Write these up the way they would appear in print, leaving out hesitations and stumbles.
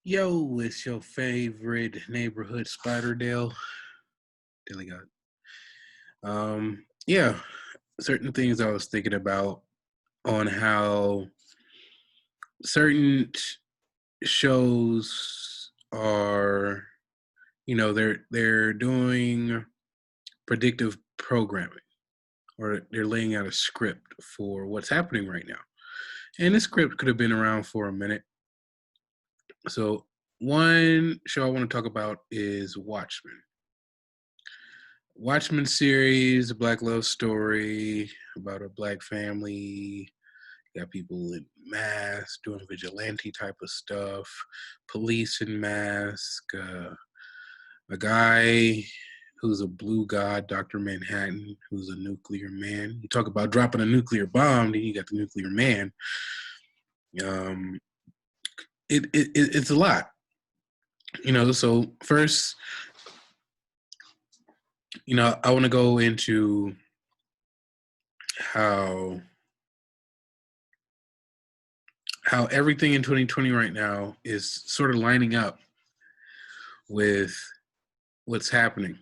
Yo, it's your favorite neighborhood Spider Dale. Dilly God. Yeah, certain things I was thinking about on how certain shows are, they're doing predictive programming or they're laying out a script for what's happening right now. And this script could have been around for a minute. So one show I want to talk about is Watchmen. Watchmen series, a black love story about a black family. Got people in masks doing vigilante type of stuff, police in mask, a guy who's a blue god, Dr. Manhattan, who's a nuclear man. You talk about dropping a nuclear bomb, then you got the nuclear man. Um, it's a lot, So first, I want to go into how everything in 2020 right now is sort of lining up with what's happening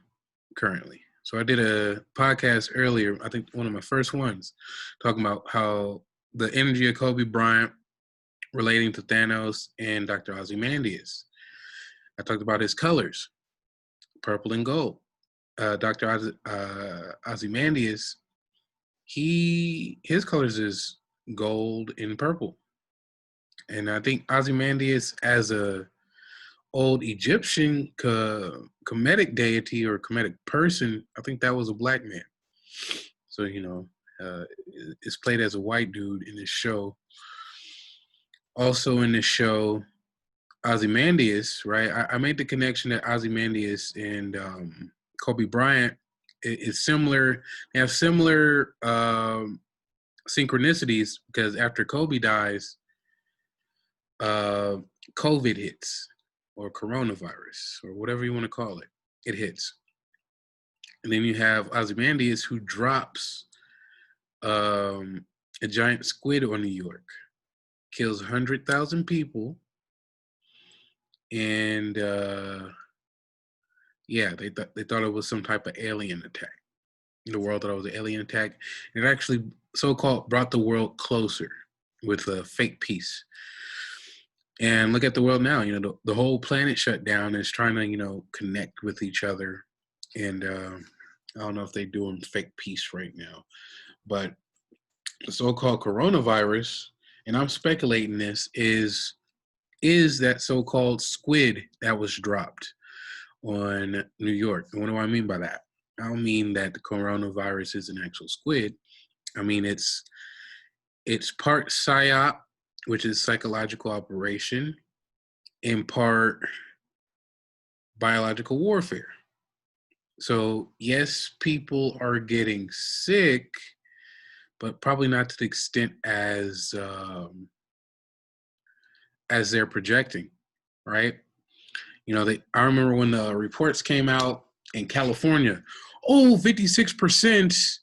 currently. So I did a podcast earlier, I think one of my first ones, talking about how the energy of Kobe Bryant relating to Thanos and Dr. Ozymandias. I talked about his colors, purple and gold. Dr. Ozymandias, his colors is gold and purple. And I think Ozymandias, as a old Egyptian Kemetic deity or Kemetic person, I think that was a black man. So, it's played as a white dude in this show. Also in this show, Ozymandias, right? I made the connection that Ozymandias and Kobe Bryant is similar. They have similar synchronicities because after Kobe dies, COVID hits, or coronavirus, or whatever you want to call it. It hits. And then you have Ozymandias, who drops a giant squid on New York, kills 100,000 people. And they thought it was some type of alien attack. The world thought it was an alien attack. And it actually so-called brought the world closer with a fake peace. And look at the world now. The whole planet shut down and is trying to, connect with each other. And I don't know if they're doing fake peace right now. But the so-called coronavirus, and I'm speculating this, is that so-called squid that was dropped on New York. And what do I mean by that? I don't mean that the coronavirus is an actual squid. I mean it's part psyop, which is psychological operation, in part biological warfare. So yes, people are getting sick, but probably not to the extent as they're projecting, right? I remember when the reports came out in California, 56%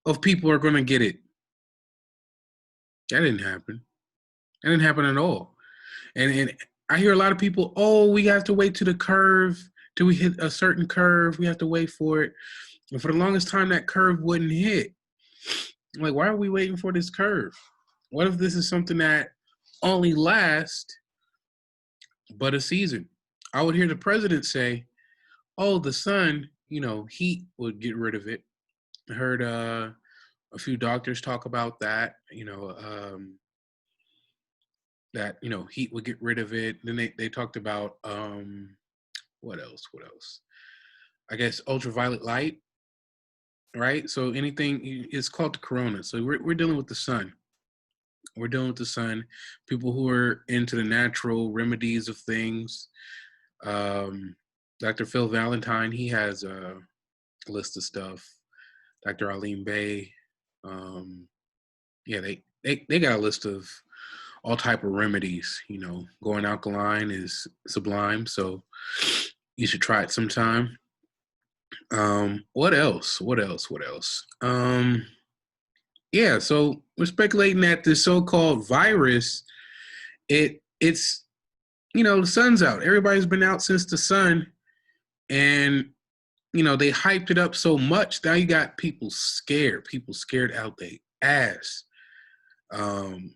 of people are going to get it. That didn't happen. That didn't happen at all. And I hear a lot of people, we have to wait to the curve, till we hit a certain curve. We have to wait for it. And for the longest time, that curve wouldn't hit. I'm like, why are we waiting for this curve? What if this is something that only lasts but a season? I would hear the president say, the sun, heat would get rid of it. I heard a few doctors talk about that, that, heat would get rid of it. Then they talked about, what else? I guess ultraviolet light, right? So anything, it's called the corona. So we're dealing with the sun. We're dealing with the sun. People who are into the natural remedies of things. Dr. Phil Valentine, he has a list of stuff. Dr. Aline Bay, they got a list of all type of remedies. Going alkaline is sublime, so you should try it sometime. What else? So we're speculating that this so-called virus, it's the sun's out. Everybody's been out since the sun, and they hyped it up so much. Now you got people scared out they ass. Um,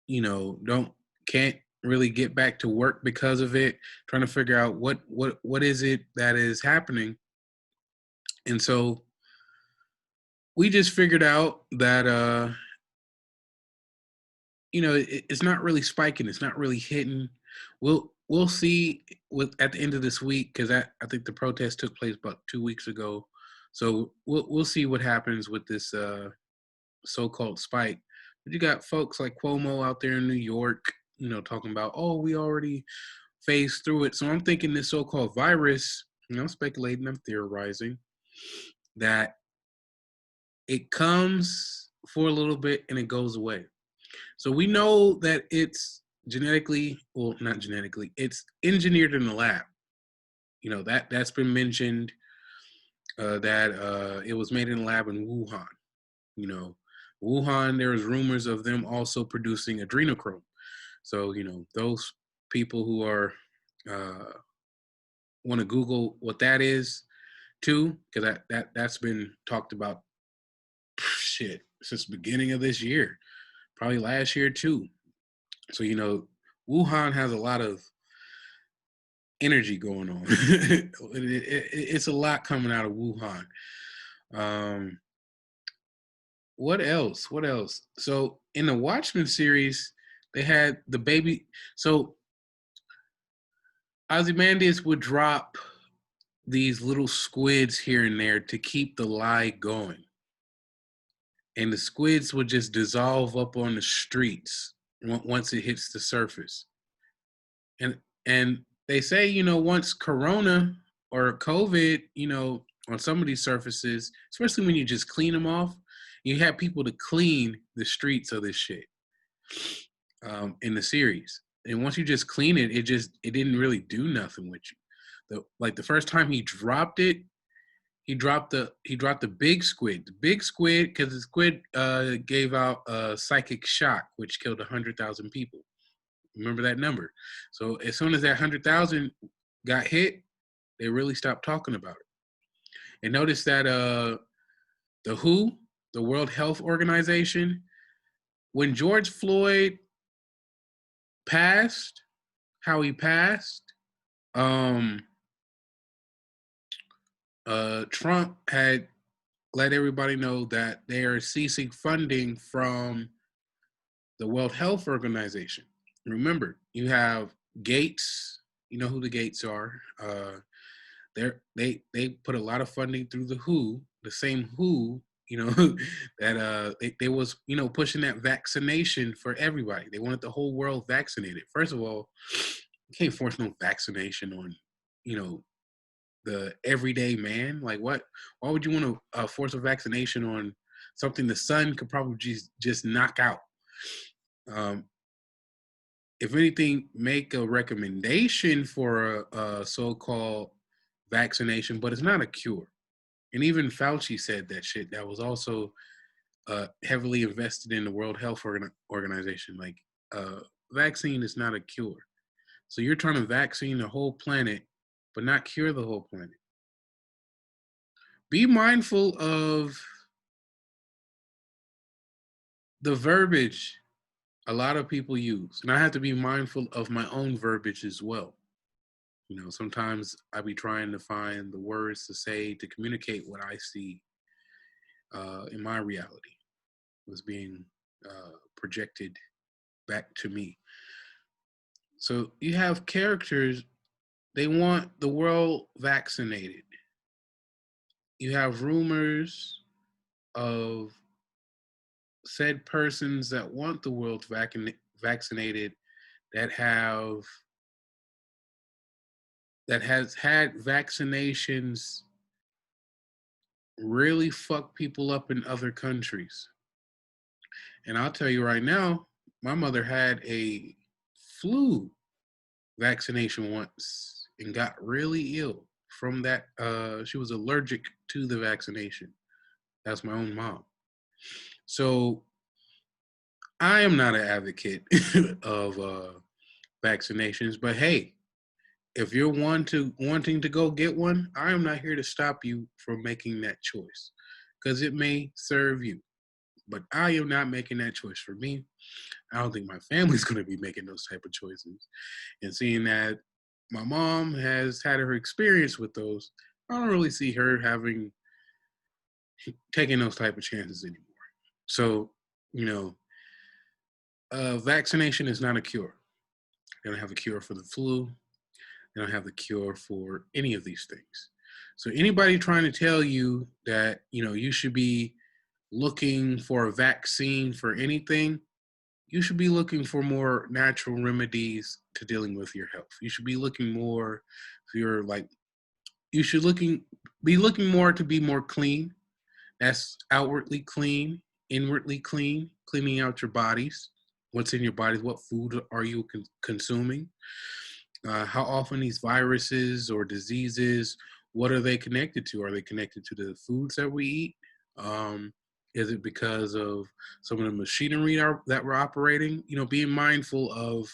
don't can't really get back to work because of it. Trying to figure out what is it that is happening, and so we just figured out that it's not really spiking. It's not really hitting. We'll see at the end of this week, because I think the protest took place about 2 weeks ago. So we'll see what happens with this so-called spike. But you got folks like Cuomo out there in New York, talking about, oh, we already phased through it. So I'm thinking this so-called virus, I'm speculating, I'm theorizing that it comes for a little bit and it goes away. So we know that it's not genetically, it's engineered in the lab. That's been mentioned, that it was made in a lab in Wuhan. Wuhan, there was rumors of them also producing adrenochrome. So, those people who are want to Google what that is too, because that's been talked about shit since the beginning of this year, probably last year too. So, Wuhan has a lot of energy going on. It's a lot coming out of Wuhan. What else? What else? So in the Watchmen series, they had the baby. So Ozymandias would drop these little squids here and there to keep the lie going. And the squids would just dissolve up on the streets once it hits the surface. And they say, once Corona or COVID, on some of these surfaces, especially when you just clean them off, you have people to clean the streets of this shit in the series. And once you just clean it, it didn't really do nothing with you. The first time he dropped it, he dropped the big squid. The big squid, because the squid gave out a psychic shock, which killed 100,000 people. Remember that number. So as soon as that 100,000 got hit, they really stopped talking about it. And notice that the WHO, the World Health Organization, when George Floyd passed, how he passed, Trump had let everybody know that they are ceasing funding from the World Health Organization. Remember, you have Gates. You know who the Gates are. They put a lot of funding through the WHO, the same WHO, that they was pushing that vaccination for everybody. They wanted the whole world vaccinated. First of all, you can't force no vaccination on the everyday man. Like, what? Why would you want to force a vaccination on something the sun could probably just knock out? If anything, make a recommendation for a so-called vaccination, but it's not a cure. And even Fauci said that shit. That was also heavily invested in the World Health Organization. Like, vaccine is not a cure. So you're trying to vaccine the whole planet, but not cure the whole planet. Be mindful of the verbiage a lot of people use. And I have to be mindful of my own verbiage as well. Sometimes I be trying to find the words to say to communicate what I see in my reality was being projected back to me. So you have characters, they want the world vaccinated. You have rumors of said persons that want the world vaccinated that has had vaccinations really fuck people up in other countries. And I'll tell you right now, my mother had a flu vaccination once and got really ill from that. She was allergic to the vaccination. That's my own mom. So I am not an advocate of vaccinations. But hey, if you're wanting to go get one, I am not here to stop you from making that choice because it may serve you. But I am not making that choice for me. I don't think my family's going to be making those type of choices. And seeing that my mom has had her experience with those, I don't really see her having taking those type of chances anymore. So, you know, vaccination is not a cure. They don't have a cure for the flu. They don't have the cure for any of these things. So anybody trying to tell you that, you should be looking for a vaccine for anything, you should be looking for more natural remedies to dealing with your health. You should be looking more if you're like you should be looking more to be more clean. That's outwardly clean, inwardly clean, cleaning out your bodies. What's in your bodies? What food are you consuming? How often these viruses or diseases, what are they connected to? Are they connected to the foods that we eat? Um, is it because of some of the machinery that we're operating? Being mindful of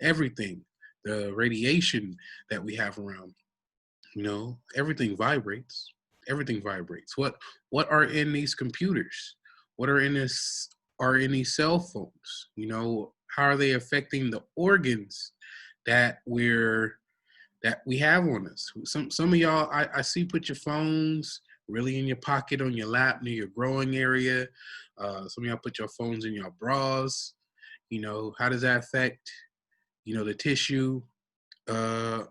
everything, the radiation that we have around. Everything vibrates. Everything vibrates. What are in these computers? What are in these cell phones? How are they affecting the organs that we have on us? Some of y'all I see put your phones really in your pocket, on your lap, near your growing area. Some of y'all put your phones in your bras. How does that affect the tissue? Uh,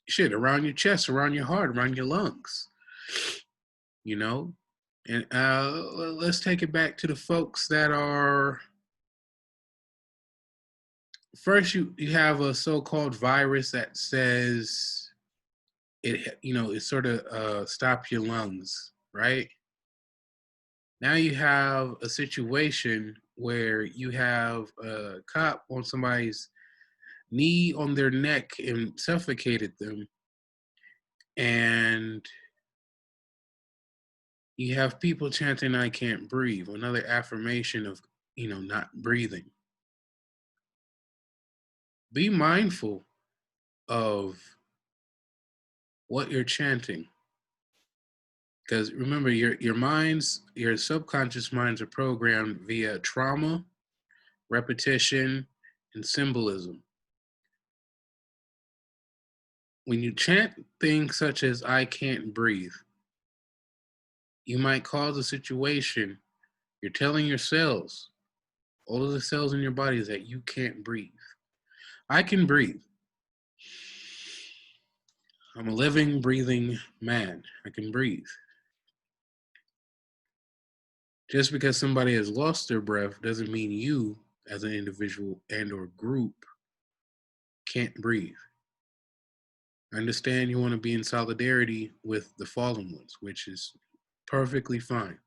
Shit, around your chest, around your heart, around your lungs, you know? And let's take it back to the folks that are first. You have a so-called virus that says it sort of stops your lungs, right? Now you have a situation where you have a cop on somebody's knee on their neck and suffocated them, and you have people chanting, "I can't breathe," another affirmation of, not breathing. Be mindful of what you're chanting. Because remember, your subconscious minds are programmed via trauma, repetition, and symbolism. When you chant things such as "I can't breathe," you might cause a situation. You're telling your cells, all of the cells in your body, is that you can't breathe. I can breathe. I'm a living, breathing man. I can breathe. Just because somebody has lost their breath doesn't mean you, as an individual and or group, can't breathe. I understand you want to be in solidarity with the fallen ones, which is perfectly fine.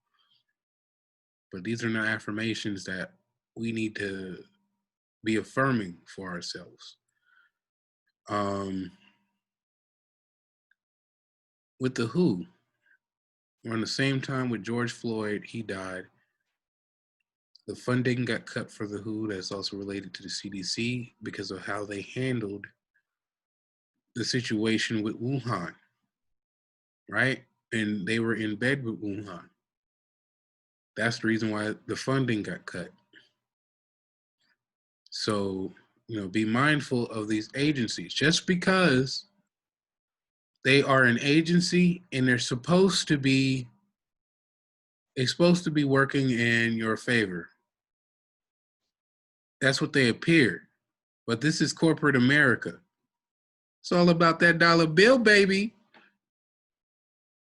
But these are not affirmations that we need to be affirming for ourselves. With the WHO, around the same time with George Floyd, he died. The funding got cut for the WHO. That's also related to the CDC because of how they handled the situation with Wuhan, right? And they were in bed with Wuhan. That's the reason why the funding got cut. So, be mindful of these agencies. Just because they are an agency and they're supposed to be working in your favor. That's what they appear. But this is corporate America. It's all about that dollar bill, baby.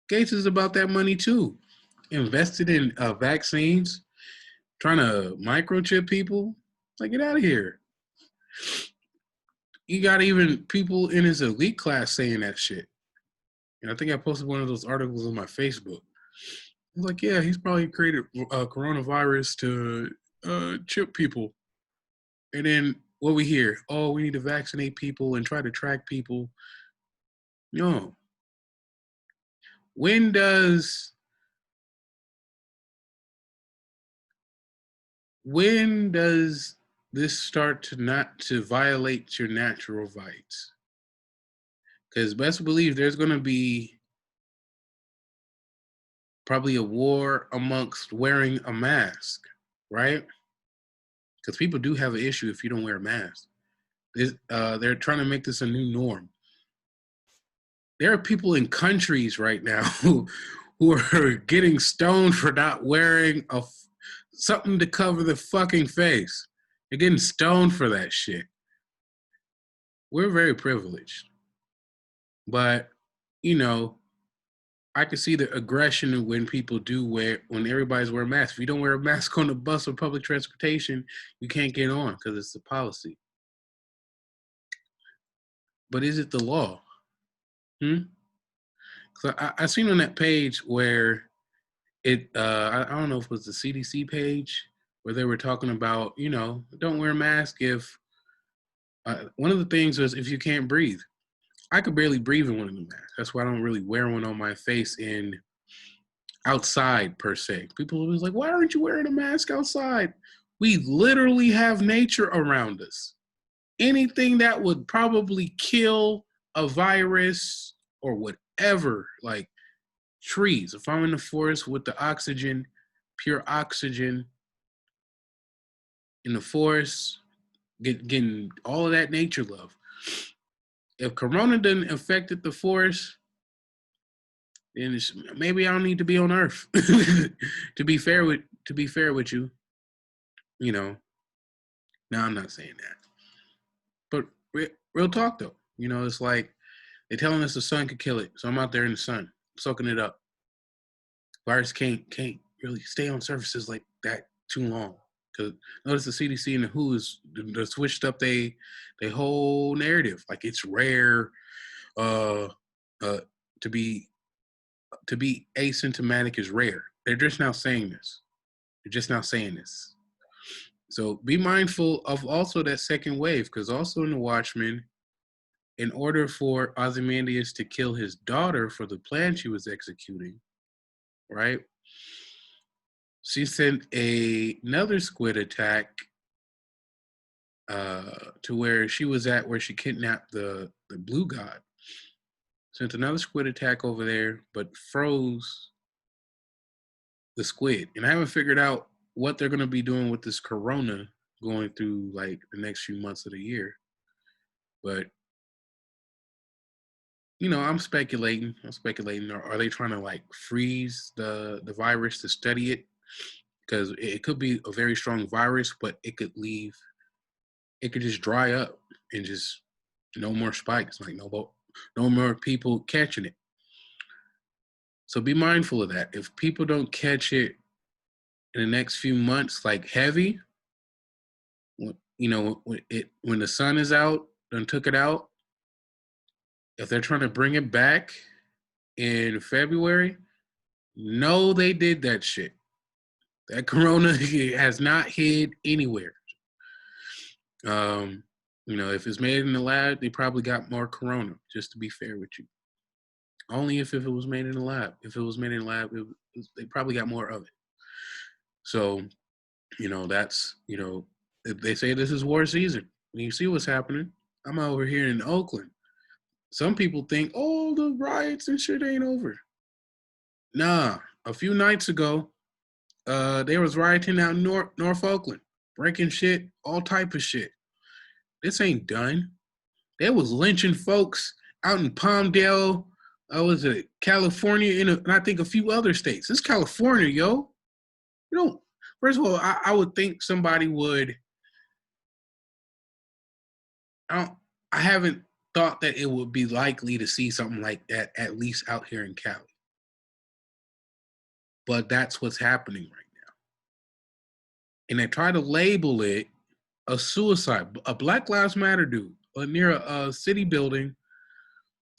Gates is about that money too. Invested in vaccines, trying to microchip people. Like, get out of here. You got even people in his elite class saying that shit. And I think I posted one of those articles on my Facebook. I was like, yeah, he's probably created a coronavirus to chip people. And then what we hear, oh, we need to vaccinate people and try to track people. No. When does this start to not to violate your natural rights. Because best believe there's going to be probably a war amongst wearing a mask, right? Because people do have an issue if you don't wear a mask. They're trying to make this a new norm. There are people in countries right now who are getting stoned for not wearing something to cover the fucking face. They're getting stoned for that shit. We're very privileged, but you know, I can see the aggression when people do when everybody's wearing masks. If you don't wear a mask on the bus or public transportation, you can't get on because it's the policy. But is it the law? So I seen on that page where I don't know if it was the CDC page where they were talking about, don't wear a mask if one of the things was if you can't breathe. I could barely breathe in one of the masks. That's why I don't really wear one on my face in outside per se. People always like, why aren't you wearing a mask outside? We literally have nature around us. Anything that would probably kill a virus or whatever, like trees. If I'm in the forest with the oxygen, pure oxygen in the forest, getting all of that nature love. If Corona didn't affected the forest, then maybe I don't need to be on Earth. to be fair with you, you know. No, I'm not saying that. But real talk though, it's like they're telling us the sun could kill it, so I'm out there in the sun, soaking it up. Virus can't really stay on surfaces like that too long. Because notice the CDC and the WHO is they switched up they whole narrative. Like it's rare uh, to be asymptomatic is rare. They're just now saying this. They're just now saying this. So be mindful of also that second wave, because also in the Watchmen, in order for Ozymandias to kill his daughter for the plan she was executing, right? She sent another squid attack to where she was at, where she kidnapped the blue god. Sent another squid attack over there, but froze the squid. And I haven't figured out what they're going to be doing with this corona going through like the next few months of the year. But I'm speculating. Are they trying to like freeze the virus to study it? Because it could be a very strong virus, but it could just dry up and just no more spikes, like no more people catching it. So be mindful of that. If people don't catch it in the next few months, like heavy, when the sun is out, done took it out. If they're trying to bring it back in February, no, they did that shit. That corona has not hid anywhere. If it's made in the lab, they probably got more corona, just to be fair with you. Only if it was made in the lab. If it was made in the lab, they probably got more of it. So, that's, if they say this is war season, and you see what's happening. I'm over here in Oakland. Some people think, oh, the riots and shit ain't over. Nah, a few nights ago, there was rioting out in North Oakland, breaking shit, all type of shit. This ain't done. They was lynching folks out in Palmdale, was it California, and I think a few other states. This is California, yo. First of all, I would think somebody would. I haven't thought that it would be likely to see something like that, at least out here in Cali. But that's what's happening right now. And they try to label it a suicide, a Black Lives Matter dude near a city building,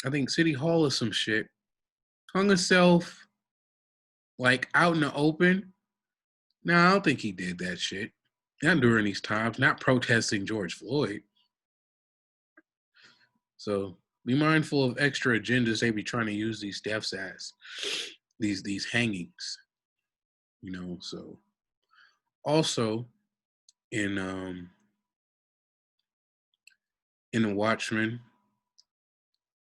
I think City Hall or some shit, hung himself like out in the open. Now, I don't think he did that shit. Not during these times, not protesting George Floyd. So be mindful of extra agendas they be trying to use these deaths as, these hangings. So also in in the Watchmen,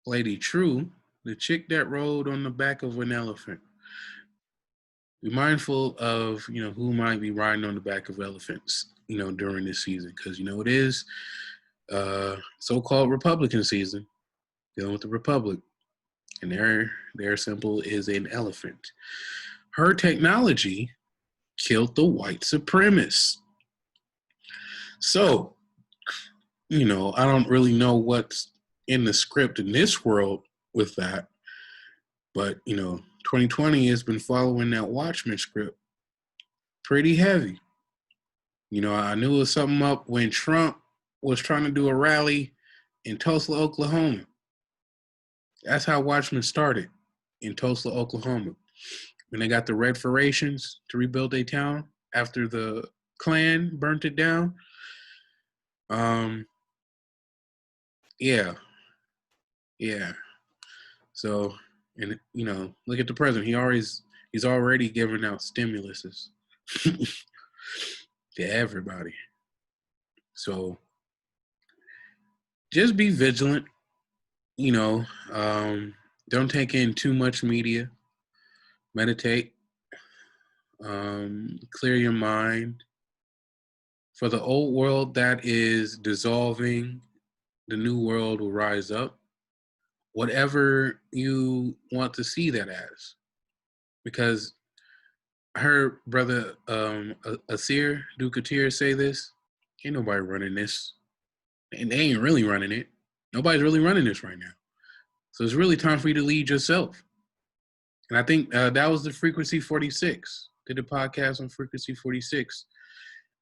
Lady True, the chick that rode on the back of an elephant. Be mindful of who might be riding on the back of elephants during this season, because it is so-called Republican season, dealing with the Republic, and their symbol is an elephant. Her technology killed the white supremacists. So I don't really know what's in the script in this world with that, but 2020 has been following that Watchmen script pretty heavy. I knew it was something up when Trump was trying to do a rally in Tulsa, Oklahoma. That's how Watchmen started, in Tulsa, Oklahoma. When they got the Red Federations to rebuild their town after the Klan burnt it down. Yeah. So, and look at the president. He's already giving out stimuluses to everybody. So just be vigilant. Don't take in too much media. Meditate. Clear your mind. For the old world that is dissolving, the new world will rise up. Whatever you want to see that as. Because I heard brother Asir Dukatir say this. Ain't nobody running this. And they ain't really running it. Nobody's really running this right now. So it's really time for you to lead yourself. And I think that was the Frequency 46. Did a podcast on Frequency 46.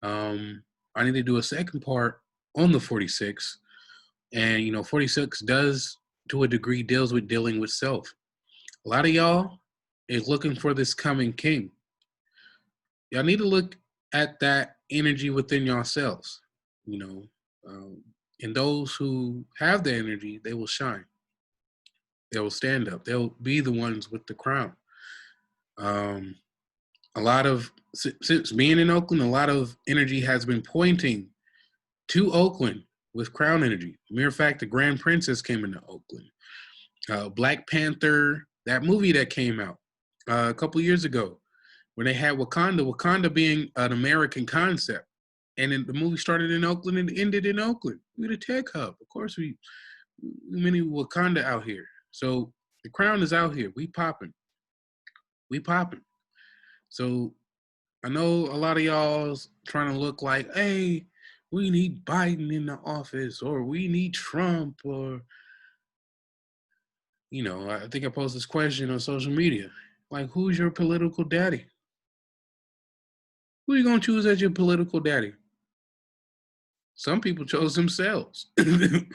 I need to do a second part on the 46. And, 46 does, to a degree, deals with dealing with self. A lot of y'all is looking for this coming king. Y'all need to look at that energy within yourselves, and those who have the energy, they will shine. They will stand up. They'll be the ones with the crown. Since being in Oakland, a lot of energy has been pointing to Oakland with crown energy. Mere fact, the Grand Princess came into Oakland. Black Panther, that movie that came out a couple years ago, when they had Wakanda being an American concept. And then the movie started in Oakland and ended in Oakland. We're the tech hub. Of course, we many Wakanda out here. So the crown is out here. We popping. So I know a lot of y'all's trying to look like, hey, we need Biden in the office, or we need Trump, or, I think I posted this question on social media. Like, who's your political daddy? Who are you going to choose as your political daddy? Some people chose themselves. If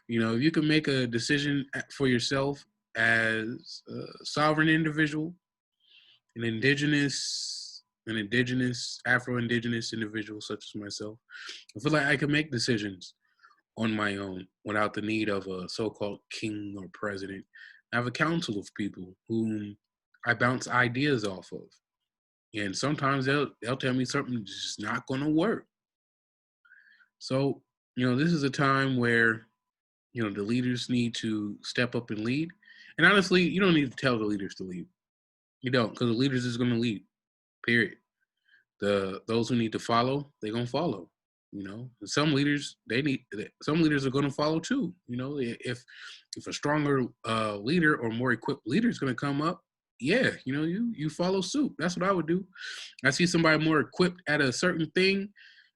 you can make a decision for yourself as a sovereign individual, an indigenous, Afro-Indigenous individual such as myself, I feel like I can make decisions on my own without the need of a so-called king or president. I have a council of people whom I bounce ideas off of. And sometimes they'll tell me something's just not going to work. So, this is a time where, the leaders need to step up and lead. And honestly, you don't need to tell the leaders to lead. You don't, because the leaders is going to lead, period. Those who need to follow, they're going to follow. Some leaders are going to follow too. If a stronger leader or more equipped leader is going to come up, yeah, you follow suit. That's what I would do. I see somebody more equipped at a certain thing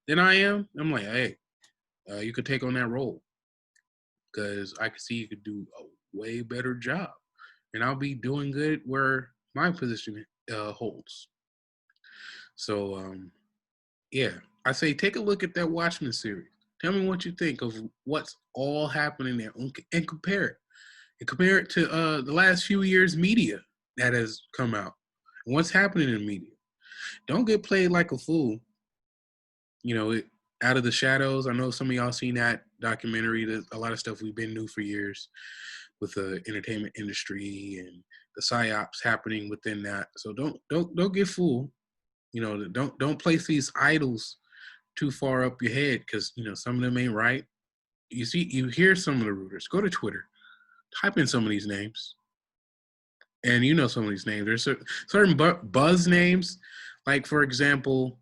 than I am. I'm like, hey, you could take on that role, because I could see you could do a way better job, and I'll be doing good where my position holds. So, yeah, I say take a look at that Watchmen series. Tell me what you think of what's all happening there, and compare it. And compare it to the last few years' media that has come out, and what's happening in media. Don't get played like a fool. Out of the Shadows. I know some of y'all seen that documentary. There's a lot of stuff we've been new for years with the entertainment industry and the psyops happening within that. So don't get fooled. Don't place these idols too far up your head, because some of them ain't right. you hear some of the rooters. Go to Twitter, type in some of these names, and you know some of these names. There's certain buzz names, like for example,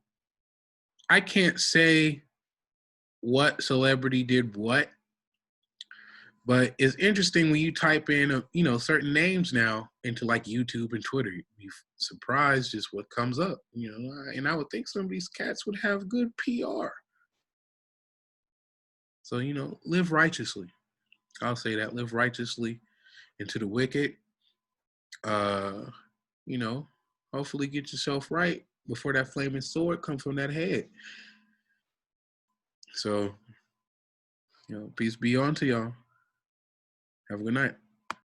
I can't say what celebrity did what, but it's interesting when you type in certain names now into like YouTube and Twitter. You'd be surprised just what comes up. And I would think some of these cats would have good PR. So live righteously. I'll say that, live righteously into the wicked. Uh, you know, hopefully get yourself right before that flaming sword come from that head. So, peace be on to y'all. Have a good night.